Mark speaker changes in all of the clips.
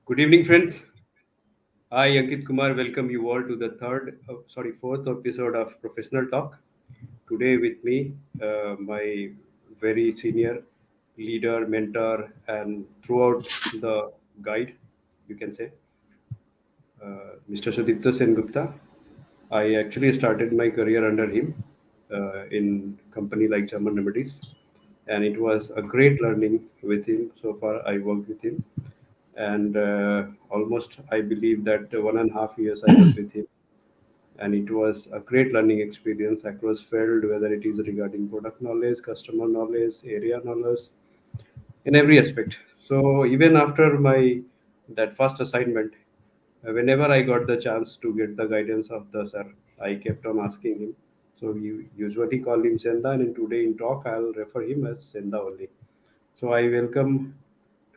Speaker 1: Good evening, friends. I, Ankit Kumar, welcome you all to the fourth episode of Professional Talk. Today, with me, my very senior leader, mentor, and throughout the guide, you can say, Mr. Sudipta Sen Gupta. I actually started my career under him in company like German Remedies, and it was a great learning with him. So far, I worked with him, and almost I believe that 1.5 years I was with him, and it was a great learning experience across field, whether it is regarding product knowledge, customer knowledge, area knowledge, in every aspect. So even after my that first assignment, whenever I got the chance to get the guidance of the sir, I kept on asking him. So you usually call him Senda, and in today in talk I'll refer him as Senda only. So I welcome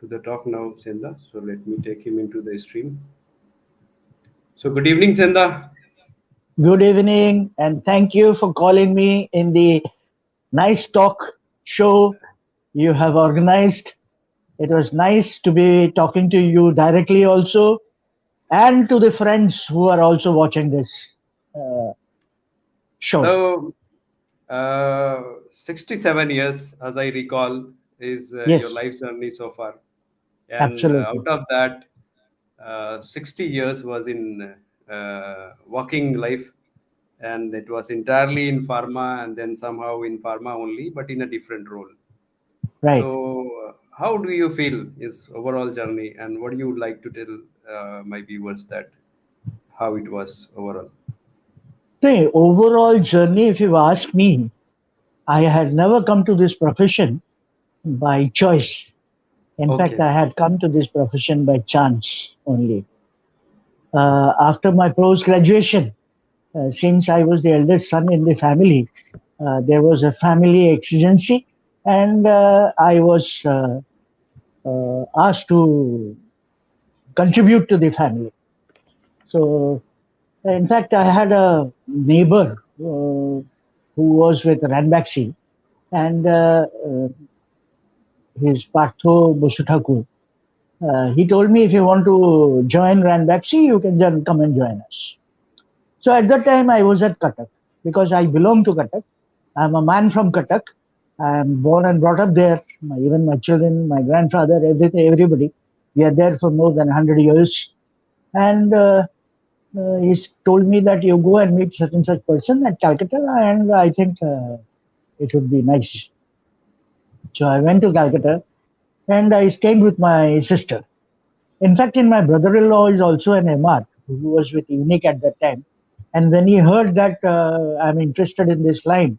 Speaker 1: to the talk now, Senda. So let me take him into the stream. So good evening, Senda.
Speaker 2: Good evening, and thank you for calling me in the nice talk show you have organized. It was nice to be talking to you directly, also, and to the friends who are also watching this uh, show.
Speaker 1: So 67 years, as I recall, is your
Speaker 2: Yes,
Speaker 1: life journey so far, and
Speaker 2: absolutely.
Speaker 1: out of that, 60 years was in working life, and it was entirely in pharma, and then somehow in pharma only, but in a different role.
Speaker 2: Right.
Speaker 1: So, how do you feel is overall journey, and what do you would like to tell my viewers that how it was overall?
Speaker 2: The overall journey, if you ask me, I had never come to this profession by choice. In fact,
Speaker 1: Okay,
Speaker 2: I had come to this profession by chance only. After my post graduation, since I was the eldest son in the family, there was a family exigency, and I was asked to contribute to the family. So, in fact, I had a neighbor who was with Ranbaxy, and his Partho Busuthakur. He told me, if you want to join Ranbaxy, you can come and join us. So at that time, I was at Cuttack because I belong to Cuttack. I'm a man from Cuttack. I'm born and brought up there. Even my children, my grandfather, everything, everybody. We are there for more than 100 years. And he's told me that you go and meet such and such person at Calcutta, and I think it would be nice. So I went to Calcutta and I stayed with my sister. In fact, in my brother-in-law is also an MR who was with Unique at that time. And when he heard that I'm interested in this line,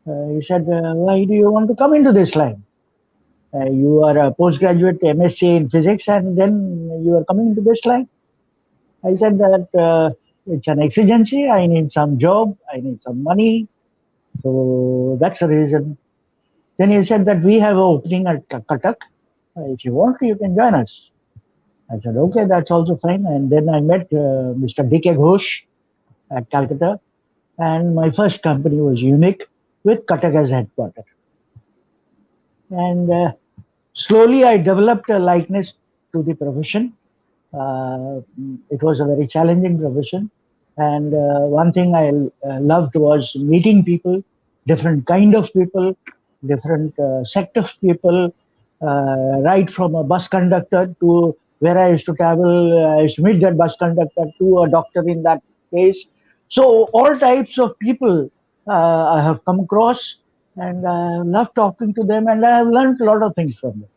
Speaker 2: he said, "Why do you want to come into this line? You are a postgraduate MSc in physics, and then you are coming into this line." I said that it's an exigency. I need some job. I need some money. So that's the reason. Then he said that we have an opening at Cuttack. If you want, you can join us. I said, okay, that's also fine. And then I met Mr. D.K. Ghosh at Calcutta, and my first company was Unique with Cuttack as headquarters. And slowly I developed a likeness to the profession. Uh, it was a very challenging profession. And one thing I loved was meeting people, different kind of people, different sect of people, right from a bus conductor to where I used to travel. I used to meet that bus conductor to a doctor in that place. So all types of people I have come across, and I love talking to them, and I have learned a lot of things from them.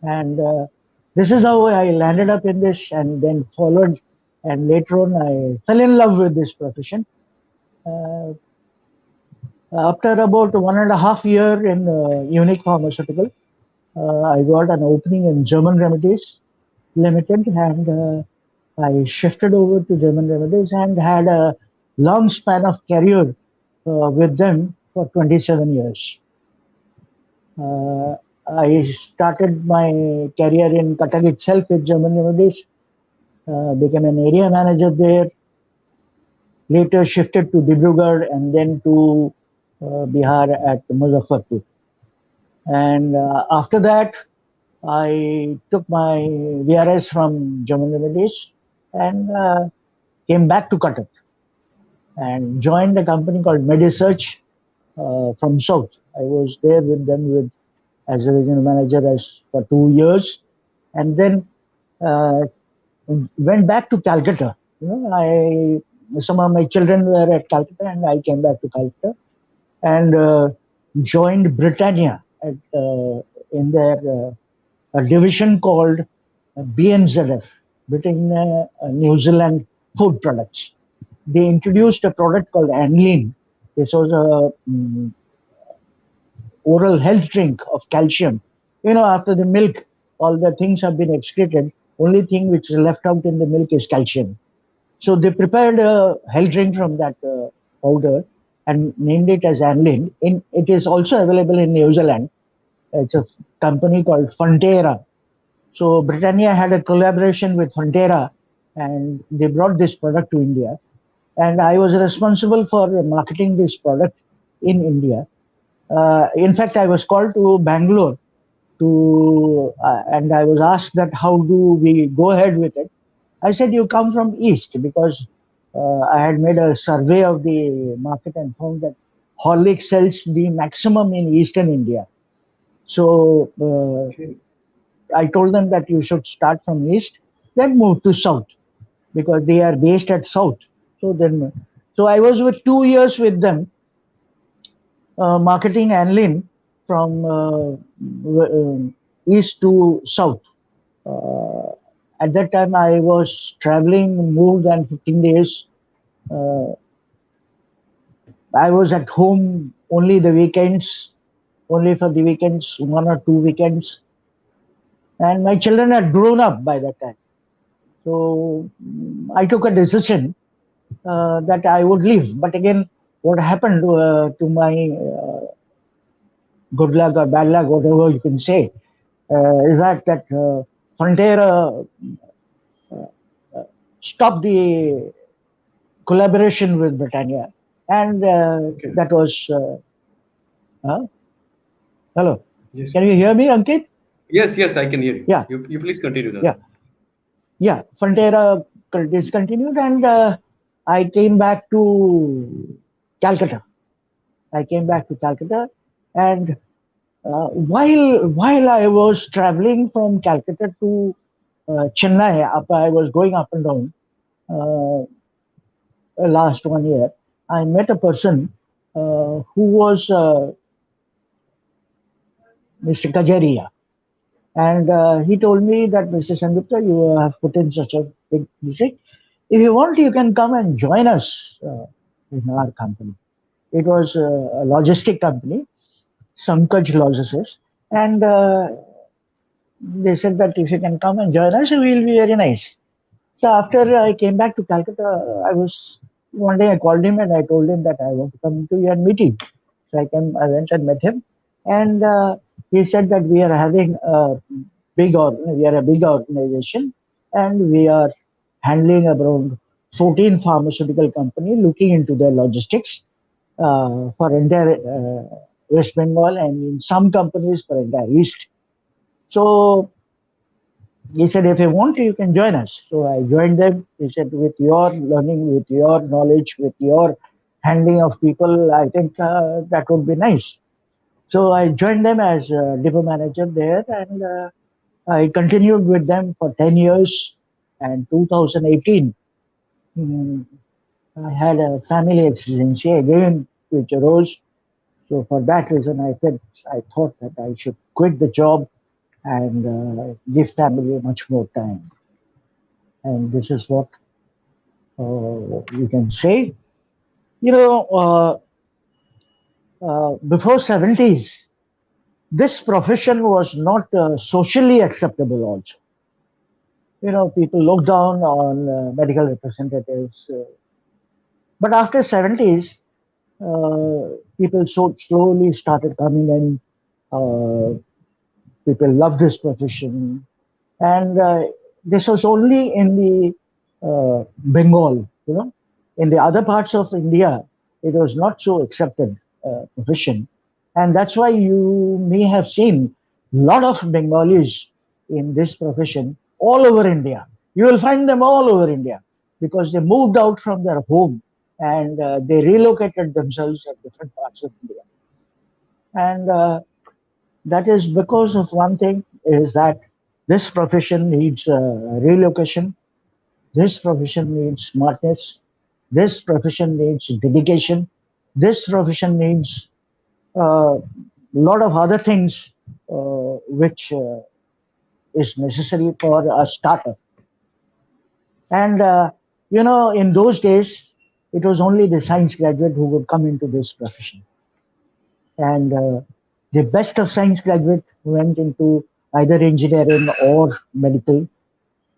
Speaker 2: And this is how I landed up in this, and then followed, and later on I fell in love with this profession. Uh, After about 1.5 years in Unique Pharmaceutical, I got an opening in German Remedies Limited, and I shifted over to German Remedies and had a long span of career with them for 27 years. Uh, I started my career in Cuttack itself with German Remedies, became an area manager there, later shifted to Dibrugarh and then to Bihar at Muzaffarpur. And after that, I took my VRS from Jammu and East and came back to Cuttack and joined a company called MediSearch from South. I was there with them with as a regional manager as for 2 years, and then uh, went back to Calcutta. I some of my children were at Calcutta, and I came back to Calcutta and joined Britannia in their a division called BNZF, Britannia New Zealand Food Products. They
Speaker 1: Okay.
Speaker 2: introduced a product called Anlene. This was a oral health drink of calcium. After the milk, all the things have been excreted. Only thing which is left out in the milk is calcium. So they prepared a health drink from that powder and named it as Anlin. It is also available in New Zealand. It's a company called Fonterra. So Britannia had a collaboration with Fonterra, and they brought this product to India. And I was responsible for marketing this product in India. In fact, I was called to Bangalore and I was asked that how do we go ahead with it. I said, you come from East because I had made a survey of the market and found that Horlicks sells the maximum in Eastern India. So
Speaker 1: Okay.
Speaker 2: I told them that you should start from East, then move to South because they are based at South. So then, so I was with 2 years with them, marketing Anlin from East to South. Uh, at that time, I was traveling more than 15 days. Uh, I was at home only the weekends, only for the weekends, 1 or 2 weekends. And my children had grown up by that time. So I took a decision that I would leave. But again, what happened to my good luck or bad luck, whatever you can say, is that Frontier stopped the collaboration with Britannia, and
Speaker 1: Okay.
Speaker 2: that was uh, hello.
Speaker 1: Yes.
Speaker 2: Can you hear me, Ankit?
Speaker 1: Yes, yes, I can hear you.
Speaker 2: Yeah,
Speaker 1: You please continue,
Speaker 2: yeah,
Speaker 1: Dada.
Speaker 2: yeah. Frontier discontinued, and I came back to Calcutta. I came back to Calcutta, and while I was traveling from Calcutta to Chennai, I was going up and down uh, last 1 year. I met a person who was Mr. Kajaria. And he told me that Mr. Sengupta, you have put in such a big music. If you want, you can come and join us in our company. It was a logistic company, Sankaj Logistics. And they said that if you can come and join us, it will be very nice. So after I came back to Calcutta, I was one day I called him and I told him that I want to come to your meeting. So I went and met him, and he said that we are having we are a big organization, and we are handling around 14 pharmaceutical company looking into their logistics for entire West Bengal and in some companies for entire East. So he said, if you want, you can join us. So I joined them. He said, with your learning, with your knowledge, with your handling of people, I think that would be nice. So I joined them as a depot manager there, and I continued with them for 10 years. And 2018, mm, I had a family exigency again, which arose. So for that reason, I thought that I should quit the job and give family much more time. And this is what you can say. You know, before 70s, this profession was not socially acceptable also. People looked down on medical representatives. But after 70s, people so slowly started coming in. Uh, People love this profession. And this was only in the Bengal, In the other parts of India, it was not so accepted profession. And that's why you may have seen Lot of Bengalis in this profession all over India. You will find them all over India because they moved out from their home and they relocated themselves at different parts of India. And that is because of one thing is that this profession needs relocation. This profession needs smartness. This profession needs dedication. This profession needs a lot of other things which is necessary for a startup. And in those days, it was only the science graduate who would come into this profession. And the best of science graduate went into either engineering or medical,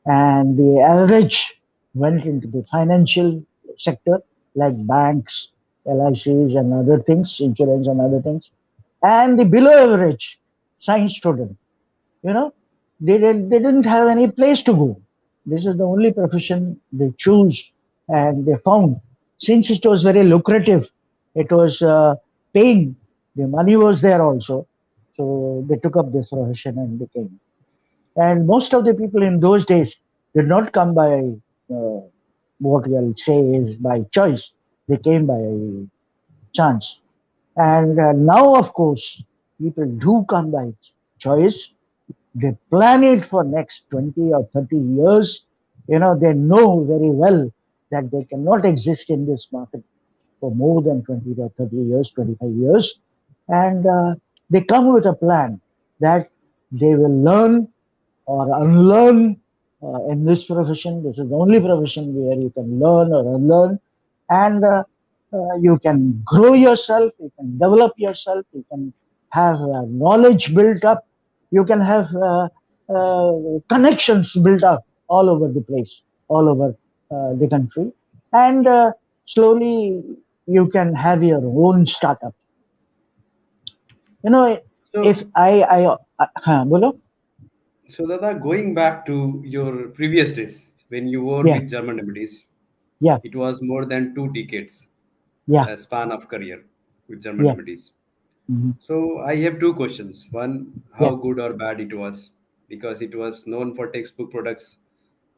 Speaker 2: and the average went into the financial sector like banks, LICs, and other things, insurance and other things. And the below average science student, you know, they didn't have any place to go. This is the only profession they choose and they found. Since it was very lucrative, it was paying, the money was there also. So they took up this profession and became. And most of the people in those days did not come by uh, what we'll say is by choice. They came by chance. And now, of course, people do come by choice. They plan it for next 20 or 30 years. They know very well that they cannot exist in this market for more than 20 or 30 years, 25 years. And they come with a plan that they will learn or unlearn in this profession. This is the only profession where you can learn or unlearn, and you can grow yourself, you can develop yourself, you can have knowledge built up, you can have connections built up all over the place, all over the country, and slowly you can have your own startup. You know, if
Speaker 1: So,
Speaker 2: bolo?
Speaker 1: so Dada, going back to your previous days when you were
Speaker 2: Yeah,
Speaker 1: with German remedies,
Speaker 2: yeah,
Speaker 1: it was more than 2 decades
Speaker 2: yeah,
Speaker 1: span of career with German
Speaker 2: yeah,
Speaker 1: remedies.
Speaker 2: mhm,
Speaker 1: So I have two questions. One,
Speaker 2: yeah.
Speaker 1: how good or bad it was, because it was known for textbook products.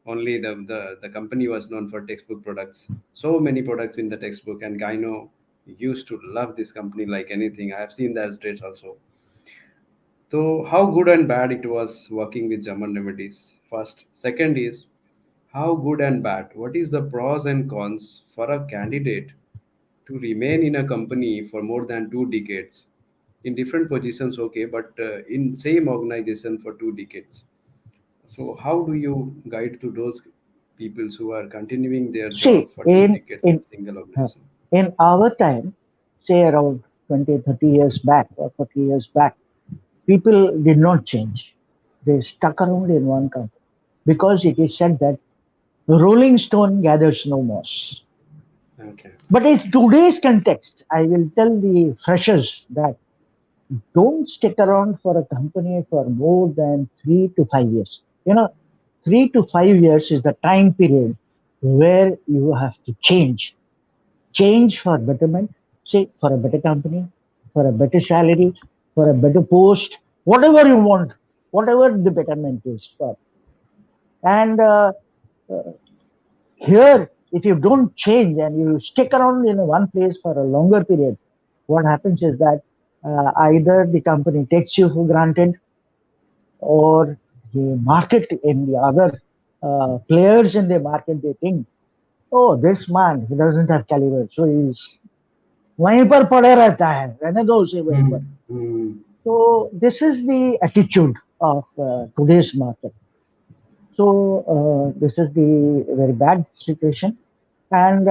Speaker 1: Only the company was known for textbook products. So many products in the textbook, and Gyno used to love this company like anything. I have seen that stage also. So how good and bad it was working with German remedies. First, second is how good and bad. What is the pros and cons for a candidate to remain in a company for more than 2 decades in different positions? Okay, but in same organization for 2 decades. So how do you guide to those people who are continuing their job
Speaker 2: See,
Speaker 1: for 2 decades in a single
Speaker 2: uh,
Speaker 1: organization?
Speaker 2: in our time, say around 20, 30 years back or 40 years back, people did not change. They stuck around in one company because it is said that the rolling stone gathers no moss.
Speaker 1: Okay.
Speaker 2: But in today's context, I will tell the freshers that don't stick around for a company for more than 3 to 5 years. 3 to 5 years is the time period where you have to change for betterment, say for a better company, for a better salary, for a better post, whatever you want, whatever the betterment is for. And here, if you don't change and you stick around in one place for a longer period, what happens is that either the company takes you for granted or the market in the other players in the market, they think, oh, this man, he doesn't have caliber, so he's वहीं पर पड़े रहता है रहने दो उसे वहीं पर.
Speaker 1: Mm-hmm.
Speaker 2: So this is the attitude of today's market. So this is the very bad situation. And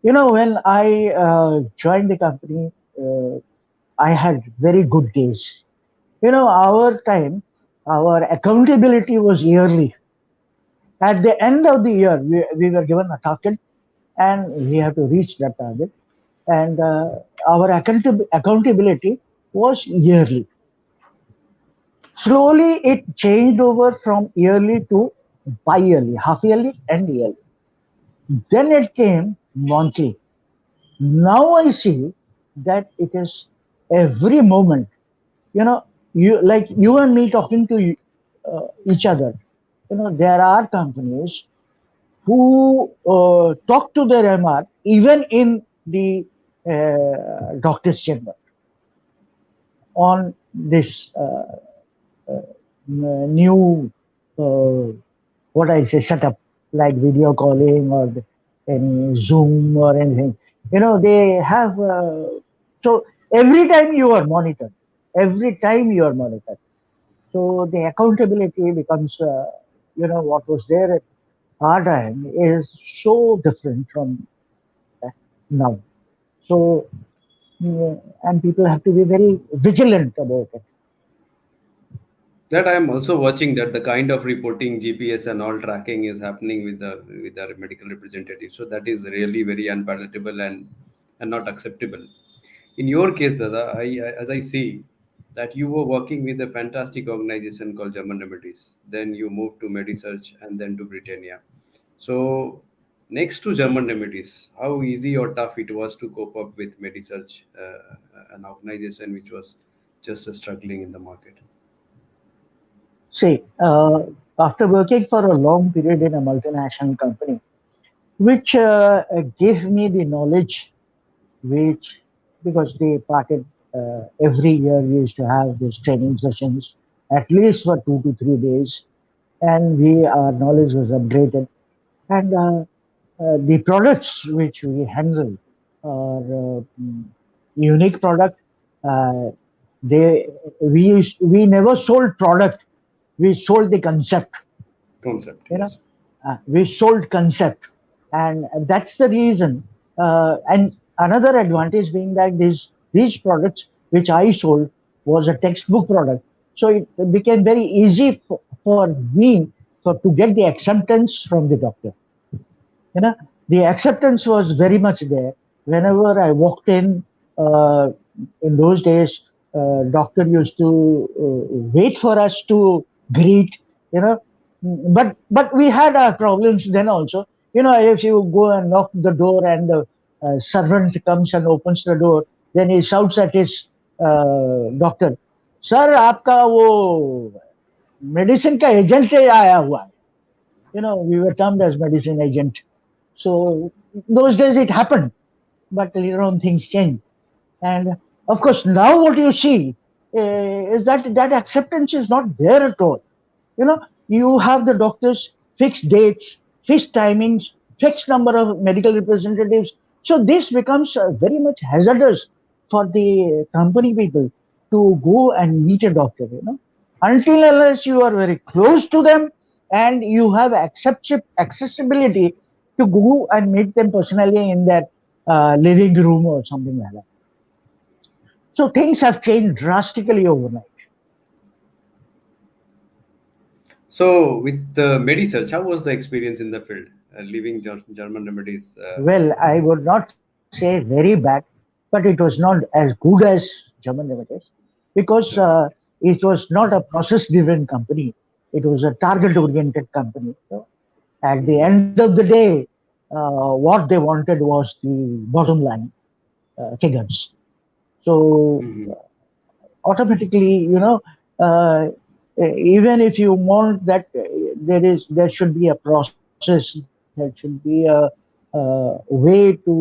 Speaker 2: when I joined the company, I had very good days. Our time, our accountability was yearly. At the end of the year, we were given a target and we have to reach that target. And our accountability was yearly. Slowly, it changed over from yearly to bi-yearly, half yearly and yearly. Then it came monthly. Now I see that it is every moment. You know, you and me talking to each other. There are companies who talk to their MR even in the doctor's chamber on this new uh, what I say setup like video calling or any Zoom or anything. They have so every time you are monitored, every time you are monitored. So the accountability becomes what was there at our time is so different from now. So and people have to be very vigilant about it.
Speaker 1: That I am also watching that the kind of reporting, GPS and all tracking is happening with our medical representatives. So that is really very unpalatable and not acceptable. In your case, Dada, as I see that you were working with a fantastic organization called German Remedies. Then you moved to MediSearch and then to Britannia. So next to German Remedies, how easy or tough it was to cope up with MediSearch, an organization which was just struggling in the market.
Speaker 2: See, after working for a long period in a multinational company, which gave me the knowledge, which because they parted every year, we used to have these training sessions at least for 2 to 3 days, and we our knowledge was upgraded. And the products which we handle are unique product. Uh, they we never sold product, we sold the concept.
Speaker 1: Concept,
Speaker 2: you know
Speaker 1: yes.
Speaker 2: we sold concept, and that's the reason. And another advantage being that these products which I sold was a textbook product, so it became very easy for me to get the acceptance from the doctor. you know the acceptance was very much there whenever I walked uh, in those days. Doctor used to wait for us to greet. you know but we had our problems then also. If you go and knock the door and the servant comes and opens the door, then he shouts at his doctor, sir, आपका वो medicine का agent आया हुआ है. We were termed as medicine agent. So those days it happened, but later on things changed. And of course, now what you see is that that acceptance is not there at all. You have the doctors, fixed dates, fixed timings, fixed number of medical representatives. So this becomes very much hazardous for the company people to go and meet a doctor. Until unless you are very close to them and you have accessibility to go and meet them personally in their living room or something like that. So things have changed drastically overnight.
Speaker 1: So with the MediSearch, how was the experience in the field, leaving German Remedies?
Speaker 2: Well, I would not say very bad, but it was not as good as German Limited because
Speaker 1: German Remedies.
Speaker 2: it was not a process-driven company. It was a target-oriented company. At the
Speaker 1: Mhm.
Speaker 2: end of the day, what they wanted was the bottom line figures. So
Speaker 1: Mhm.
Speaker 2: automatically, even if you want that, there should be a process, there should be a way to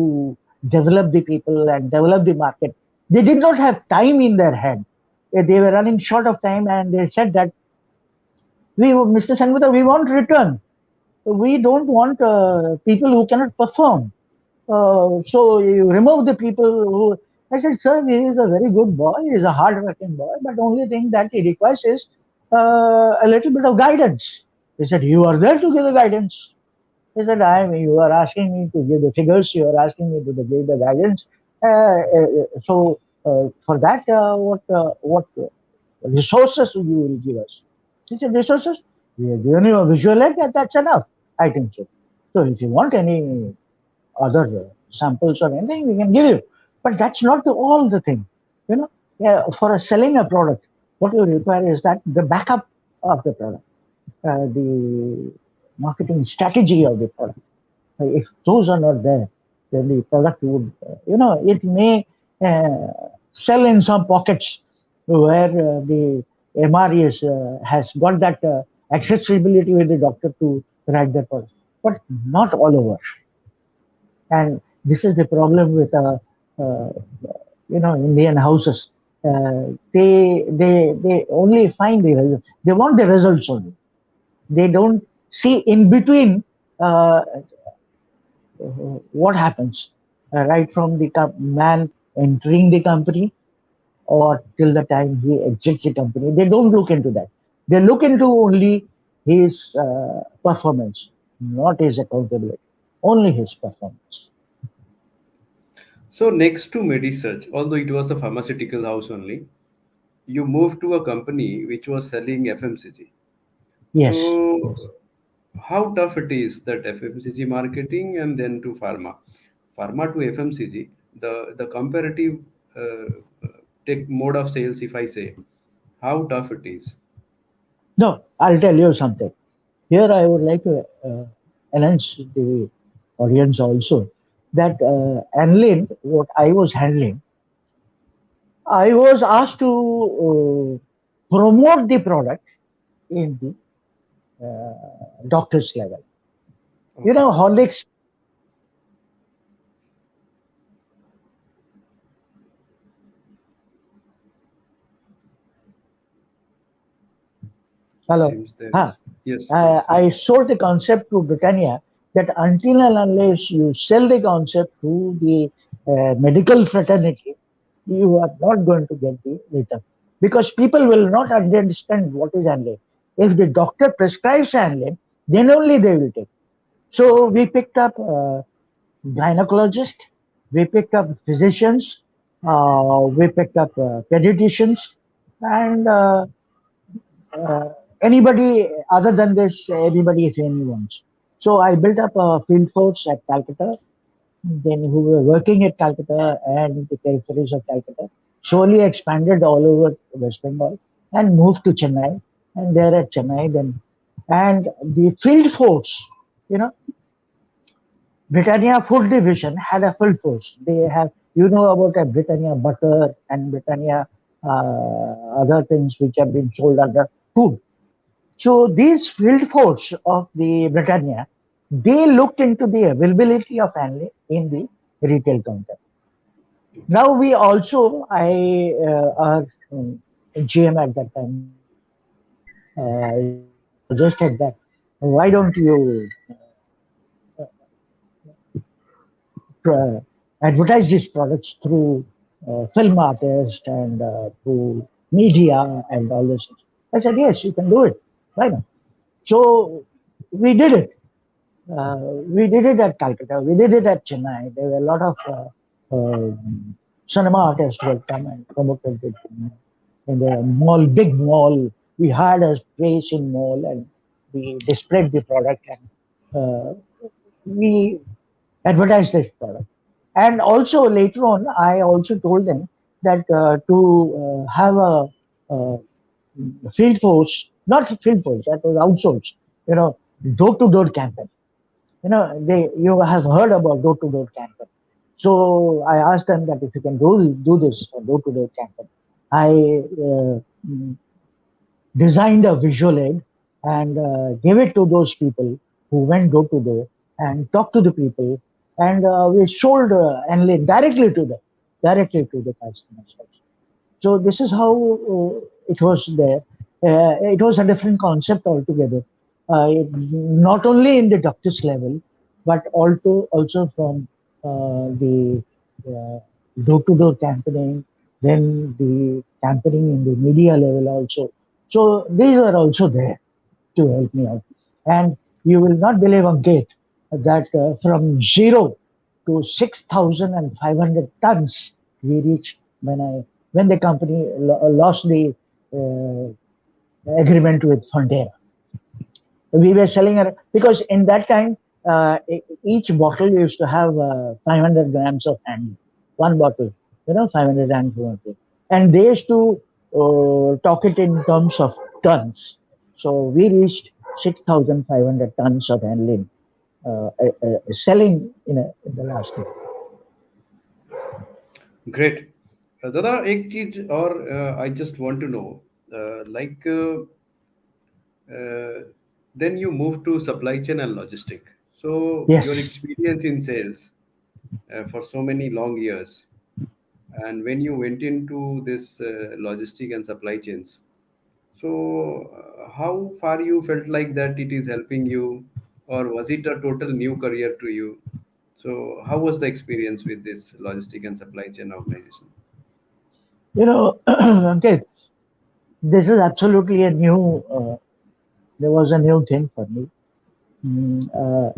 Speaker 2: develop the people and develop the market. They did not have time in their head. They were running short of time, and they said that Mr. Sangvita, we want return. We don't want people who cannot perform. So you remove the people who. I said, sir, he is a very good boy. He is a hard-working boy, but the only thing that he requires is a little bit of guidance. He said, you are there to give the guidance. He said, you are asking me to give the figures. You are asking me to give the guidance. For that, what resources you will give us? He said, resources? We have given you a visual aid, and that's enough. I think so. So if you want any other samples or anything, we can give you. But that's not all the thing. Yeah, for selling a product, what you require is that the backup of the product, the marketing strategy of the product. If those are not there, then the product would, it may sell in some pockets where the MR has got that accessibility with the doctor to write that product, but not all over. And this is the problem with uh, Indian houses. They only find the result. They want the results only. They don't see in between what happens right from the man entering the company or till the time he exits the company. They don't look into that. They look into only his performance, not his accountability, only his performance.
Speaker 1: So next to MediSearch, although it was a pharmaceutical house only, you moved to a company which was selling FMCG.
Speaker 2: Yes, yes.
Speaker 1: So how tough it is that FMCG marketing and then to pharma to FMCG, the comparative tech mode of sales, if I say, how tough it is.
Speaker 2: No, I'll tell you something. Here, I would like to announce the audience also that Anlin, what I was handling, I was asked to promote the product in the doctor's level. You
Speaker 1: Okay.
Speaker 2: know, Horlicks.
Speaker 1: It
Speaker 2: Hello.
Speaker 1: seems there
Speaker 2: Huh.
Speaker 1: is. Yes, yes.
Speaker 2: I sold the concept to Britannia that until and unless you sell the concept to the medical fraternity, you are not going to get the return because people will not understand what is anlin. If the doctor prescribes anlin, then only they will take. So we picked up gynecologists, we picked up physicians, we picked up pediatricians, and anybody other than this, anybody if anyone. So I built up a field force at Calcutta, then who were working at Calcutta and the peripheries of Calcutta, slowly expanded all over West Bengal and moved to Chennai. And there at Chennai, then, and the field force, you know, Britannia Food Division had a field force. They have, you know, about a Britannia butter and Britannia other things which have been sold under food. So these field force of the Britannia, they looked into the availability of Anley in the retail counter.
Speaker 1: Okay.
Speaker 2: Now we also, our GM at that time, Mr. Paver, suggested that why don't you advertise these products through film artists and through media and all this. I said, yes, you can do it. Why not? So we did it. We did it at Calcutta. We did it at Chennai. There were a lot of cinema artists who had come and promoted it in the mall, big mall. We had a place in mall and we displayed the product and we advertised this product. And also later on, I also told them that to have a uh, field force, not field force, that was outsourced, you know, door to door campaign. You know, you have heard about door to door campaign. So I asked them that if you can do this door to door campaign. I designed a visual aid and gave it to those people who went door to door and talked to the people, and we sold and directly to the customers. So this is how it was there. It was a different concept altogether, not only in the doctor's level, but also from the door-to-door campaigning, then the campaigning in the media level also. So these were also there to help me out. And you will not believe, Ankit, that from zero to 6,500 tons we reached when the company lost the agreement with Frontera. We were selling it because in that time each bottle used to have 500 grams of honey. One bottle, 500 grams of honey. And they used to talk it in terms of tons. So we reached 6,500 tons of aniline selling in the last year.
Speaker 1: Great. दादा एक चीज और I just want to know like uh, then you move to supply chain and logistic. So your
Speaker 2: Yes.
Speaker 1: experience in sales for so many long years, and when you went into this logistic and supply chains, so how far you felt like that it is helping you, or was it a total new career to you? So how was the experience with this logistic and supply chain organization?
Speaker 2: Okay, this is absolutely a new. There was a new thing for me. Uh,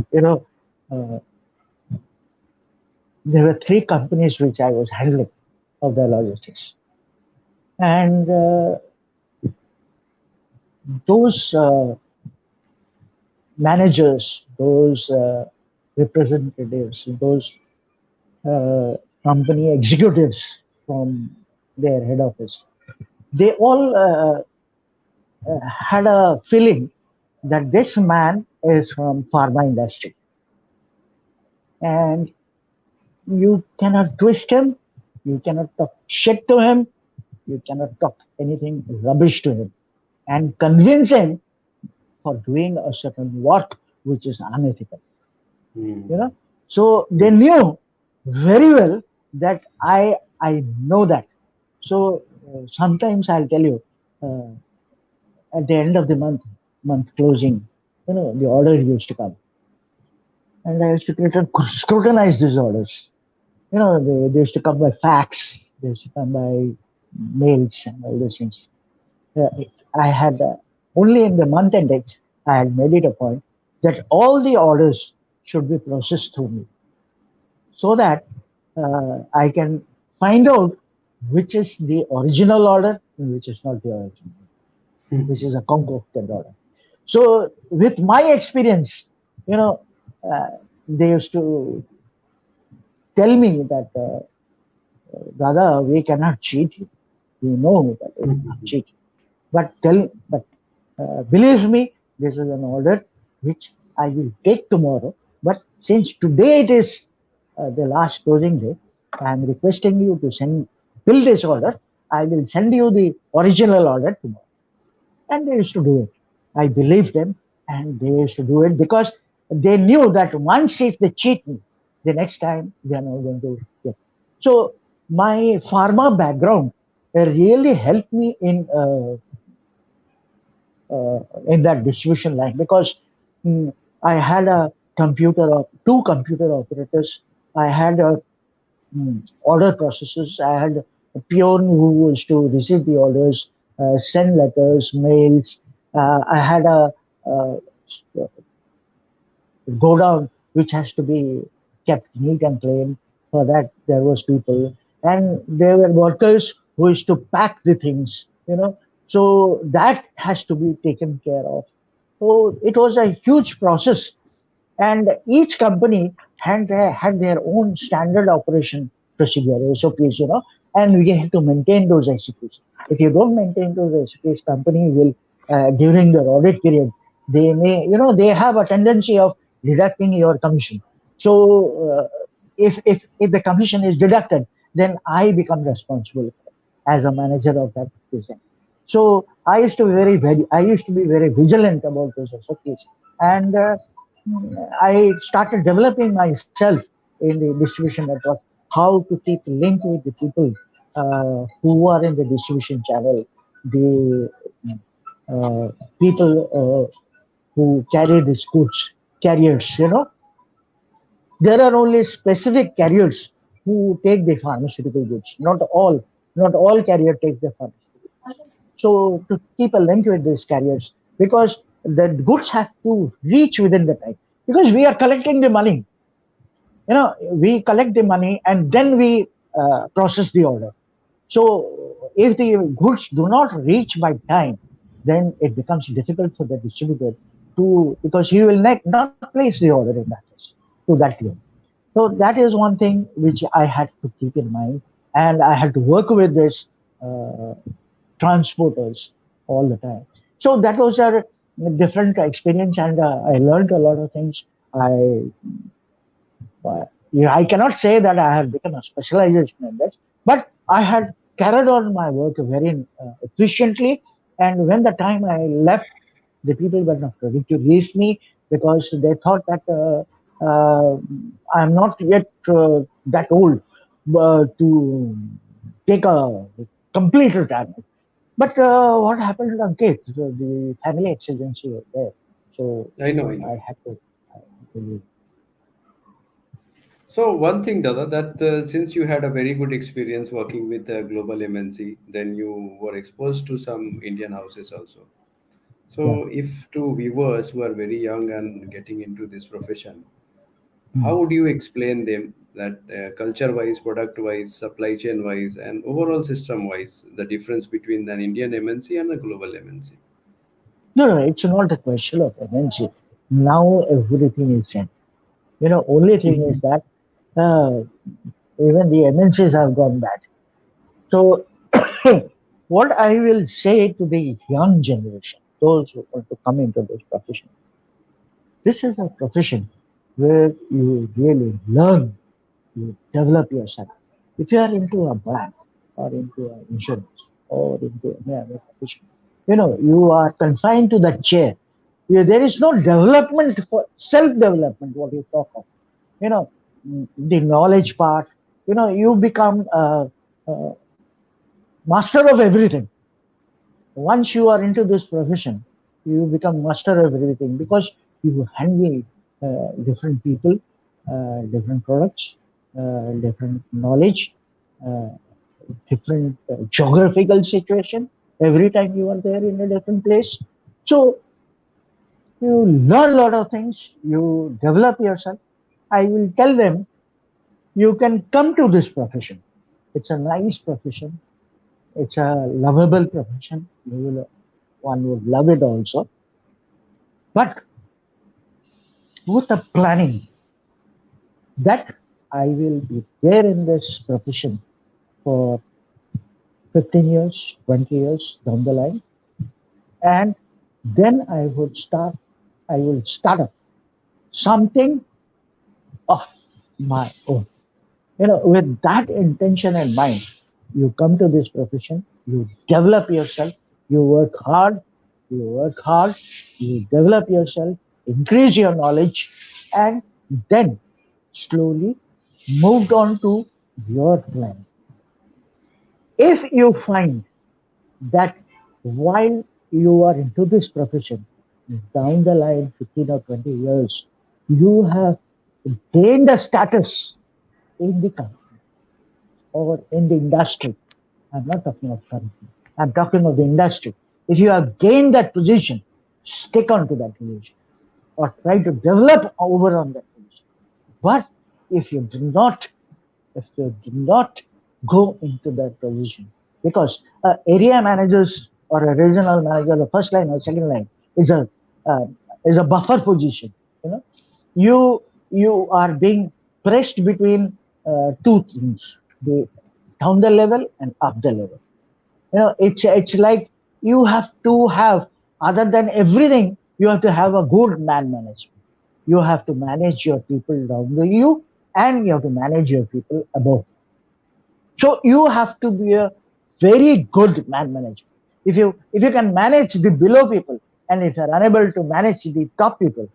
Speaker 2: there were three companies which I was handling of the logistics, and those managers, those representatives, those uh, company executives from their head office, they all had a feeling that this man is from pharma industry, and you cannot twist him, you cannot talk shit to him, you cannot talk anything rubbish to him, and convince him for doing a certain work which is unethical.
Speaker 1: Hmm.
Speaker 2: You know, so they knew very well that I know that. So sometimes I'll tell you, uh, at the end of the month closing, the orders used to come, and I used to scrutinize these orders. They used to come by fax, they used to come by mails and all those things. Uh, I had only in the month endings, I had made it a point that all the orders should be processed through me, so that I can find out which is the original order and which is not the original, which is a concocted order. So, with my experience, you know, uh, they used to tell me that, Dada, we cannot cheat you. We know that we cannot cheat you. But believe me, this is an order which I will take tomorrow. But since today it is the last closing day, I am requesting you to fill this order. I will send you the original order tomorrow. And they used to do it. I believed them, and they used to do it because they knew that once if they cheat me, the next time they are not going to get. So my pharma background really helped me in that distribution line because mm, I had a two computer operators. I had order processes. I had a peon who was to receive the orders, send letters, mails. I had a uh, go down which has to be kept neat and clean. For that, there was people, and there were workers who is to pack the things. So that has to be taken care of. So it was a huge process, and each company had their own standard operation procedure SOPs, and we have to maintain those SOPs. If you don't maintain those SOPs, company will during the audit period they may they have a tendency of deducting your commission. So if the commission is deducted, then I become responsible as a manager of that business. So I used to be very vigilant about those SOPs, and I started developing myself in the distribution network, how to keep link with the people who are in the distribution channel, the people who carry these goods, carriers. There are only specific carriers who take the pharmaceutical goods. Not all carrier take the pharmaceutical goods. So to keep a link with these carriers, because the goods have to reach within the time, because we are collecting the money. We collect the money and then we process the order. So if the goods do not reach by time, then it becomes difficult for the distributor to, because he will not place the order in that case to that level. So that is one thing which I had to keep in mind, and I had to work with this uh, transporters all the time. So that was a different experience, and I learned a lot of things. Yeah, I cannot say that I have become a specialization in this, but I had carried on my work very efficiently, And when the time I left, the people were not ready to leave me because they thought that I'm not yet that old to take a complete retirement. But what happened, Ankit? The family exigency was there, so
Speaker 1: I know.
Speaker 2: I had to. I had to leave.
Speaker 1: So one thing, Dada, that since you had a very good experience working with a global MNC, then you were exposed to some Indian houses also.
Speaker 2: Yeah.
Speaker 1: So if to viewers who are very young and getting into this profession, how
Speaker 2: Mm.
Speaker 1: would you explain them that culture-wise, product-wise, supply chain-wise, and overall system-wise, the difference between an Indian MNC and a global MNC?
Speaker 2: No, no, it's not a question of MNC. Now everything is in. Only thing is that uh, even the MNCs have gone bad. So, what I will say to the young generation, those who want to come into this profession, this is a profession where you really learn, you develop yourself. If you are into a bank or into an insurance or into any other profession, you are confined to that chair. There is no development for self development, what you talk of. You know, the knowledge part, you become a master of everything. Once you are into this profession, you become master of everything because you handle different people, different products, different knowledge, uh, different geographical situation. Every time you are there in a different place, so you learn a lot of things. You develop yourself. I will tell them you can come to this profession. It's a nice profession. It's a lovable profession. One would love it also. But with the planning that I will be there in this profession for 15 years, 20 years down the line, and then I will start up something of my own. With that intention in mind, you come to this profession, you develop yourself, you work hard, you develop yourself, increase your knowledge, and then slowly moved on to your plan. If you find that while you are into this profession, down the line 15 or 20 years, you have gained a status in the company or in the industry. I'm not talking of company. I'm talking of the industry. If you have gained that position, stick on to that position or try to develop over on that position. But if you do not if you do not go into that position. Because area managers or a regional manager, the first line or second line is a uh, is a buffer position. You know, you are being pressed between two things: the down the level and up the level. It's like you have to have, other than everything, you have to have a good man management. You have to manage your people down the you, and you have to manage your people above. So you have to be a very good man manager. If you can manage the below people, and if you're unable to manage the top people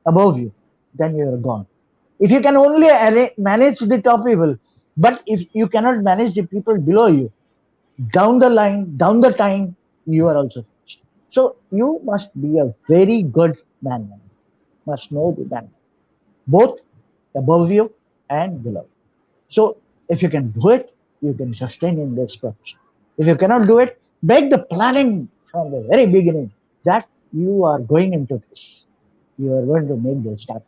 Speaker 2: above you, then you're gone. If you can only manage the top people, but if you cannot manage the people below you, down the line, down the time, you are also finished. So you must be a very good man manager. Must know the man, both above you and below you. So if you can do it, you can sustain in this profession. If you cannot do it, make the planning from the very beginning that you are going into this. You are going to make this start.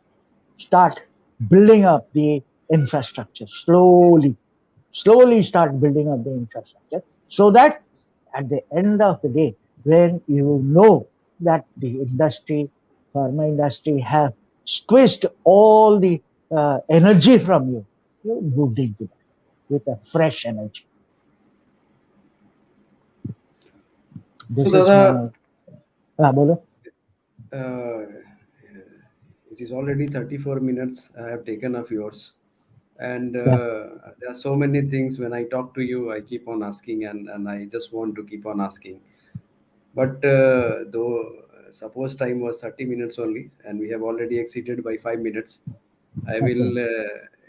Speaker 2: Start building up the infrastructure slowly. Slowly start building up the infrastructure so that at the end of the day, when you know that the industry, pharma industry, have squeezed all the energy from you, you moved into that with a fresh energy.
Speaker 1: So,
Speaker 2: This is
Speaker 1: Dada,
Speaker 2: my bolo.
Speaker 1: uh, it is already 34 minutes I have taken of yours. And
Speaker 2: Yeah.
Speaker 1: there are so many things when I talk to you, I keep on asking, and I just want to keep on asking. But though suppose time was 30 minutes only, and we have already exceeded by 5 minutes, I
Speaker 2: Okay.
Speaker 1: will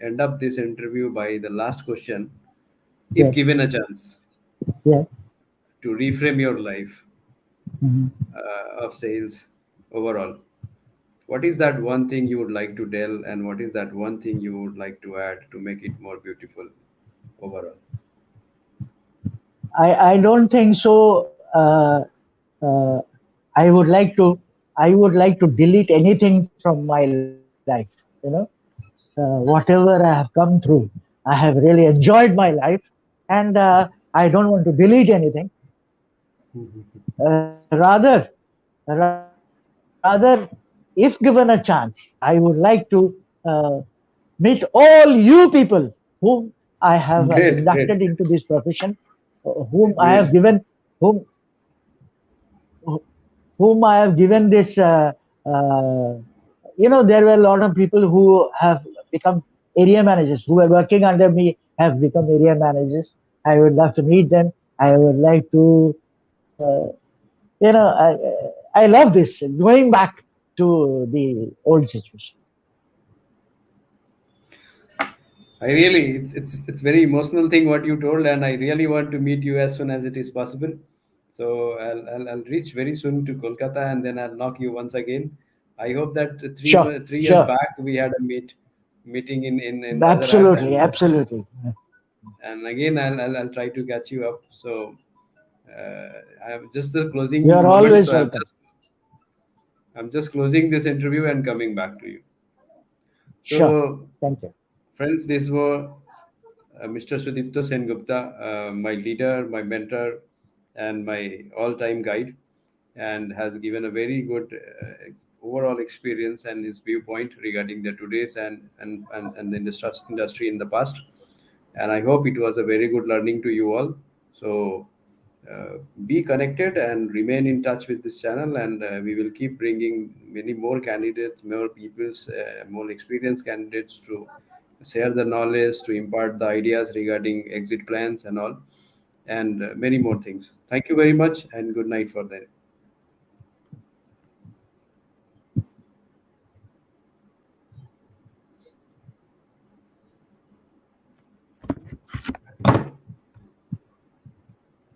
Speaker 1: end up this interview by the last question. If
Speaker 2: Yes.
Speaker 1: given a chance
Speaker 2: Yeah.
Speaker 1: to reframe your life
Speaker 2: Mhm.
Speaker 1: of sales overall, what is that one thing you would like to tell, and what is that one thing you would like to add to make it more beautiful overall?
Speaker 2: I don't think so. Uh, I would like to delete anything from my life. You know, whatever I have come through, I have really enjoyed my life, and I don't want to delete anything. Rather, if given a chance, I would like to meet all you people whom I have
Speaker 1: Great,
Speaker 2: inducted
Speaker 1: great,
Speaker 2: into this profession, whom I have
Speaker 1: great.
Speaker 2: given, whom whom I have given this. There were a lot of people who have become area managers, who were working under me, have become area managers. I would love to meet them. I would like to, you know, I love this going back to the old situation.
Speaker 1: I really, it's very emotional thing what you told, and I really want to meet you as soon as it is possible. So I'll reach very soon to Kolkata, and then I'll knock you once again. I hope that
Speaker 2: Sure,
Speaker 1: 3 years
Speaker 2: sure,
Speaker 1: back we had a meeting in the other app,
Speaker 2: absolutely,
Speaker 1: and
Speaker 2: absolutely.
Speaker 1: again I'll try to catch you up. So I'm just the
Speaker 2: You
Speaker 1: closing
Speaker 2: are
Speaker 1: moment.
Speaker 2: always
Speaker 1: So
Speaker 2: welcome.
Speaker 1: I'm just closing this interview and coming back to you.
Speaker 2: Sure,
Speaker 1: So,
Speaker 2: thank you.
Speaker 1: friends, this was Mr. Sudipto Sen Gupta, my leader, my mentor, and my all-time guide, and has given a very good overall experience and his viewpoint regarding the today's and the industry in the past. And I hope it was a very good learning to you all. So be connected and remain in touch with this channel, and we will keep bringing many more candidates, more people's, more experienced candidates to share the knowledge, to impart the ideas regarding exit plans and all, and many more things. Thank you very much, and good night for